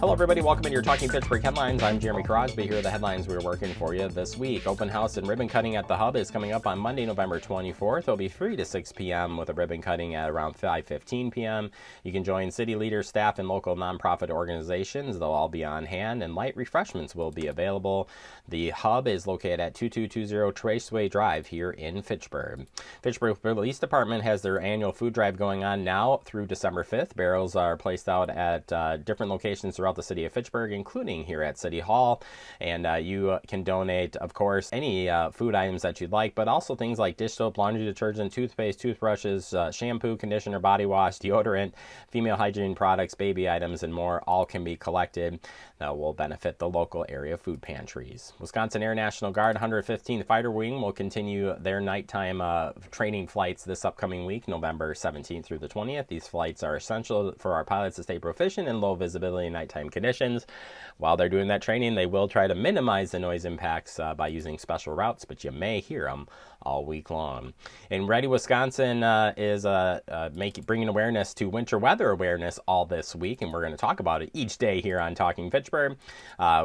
Hello, everybody. Welcome into your Talking Fitchburg headlines. I'm Jeremy Crosby. Here are the headlines we're working for you this week. Open house and ribbon cutting at the Hub is coming up on Monday, November 24th. It'll be 3 to 6 p.m. with a ribbon cutting at around 5:15 p.m. You can join city leaders, staff, and local nonprofit organizations. They'll all be on hand, and light refreshments will be available. The Hub is located at 2220 Traceway Drive here in Fitchburg. Fitchburg Police Department has their annual food drive going on now through December 5th. Barrels are placed out at different locations throughout the city of Fitchburg, including here at City Hall. And you can donate, of course, any food items that you'd like, but also things like dish soap, laundry detergent, toothpaste, toothbrushes, shampoo, conditioner, body wash, deodorant, female hygiene products, baby items, and more. All can be collected. That will benefit the local area food pantries. Wisconsin Air National Guard 115th Fighter Wing will continue their nighttime training flights this upcoming week, November 17th through the 20th. These flights are essential for our pilots to stay proficient in low visibility nighttime conditions. While they're doing that training, they will try to minimize the noise impacts by using special routes, but you may hear them all week long. And Ready Wisconsin is bringing awareness to winter weather awareness all this week, and we're going to talk about it each day here on Talking Fitchburg.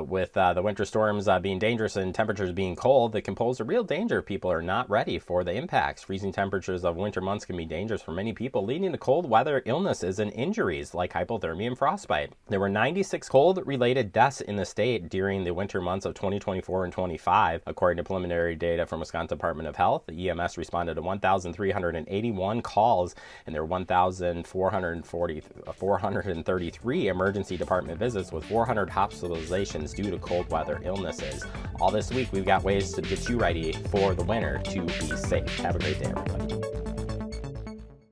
With the winter storms being dangerous and temperatures being cold, that can pose a real danger if people are not ready for the impacts. Freezing temperatures of winter months can be dangerous for many people, leading to cold weather illnesses and injuries like hypothermia and frostbite. There were 96 cold-related deaths in the state during the winter months of 2024 and 25, according to preliminary data from Wisconsin Department of Health. The EMS responded to 1,381 calls, and there were 433 emergency department visits with 400 hospitalizations due to cold weather illnesses. All this week, we've got ways to get you ready for the winter to be safe. Have a great day, everybody.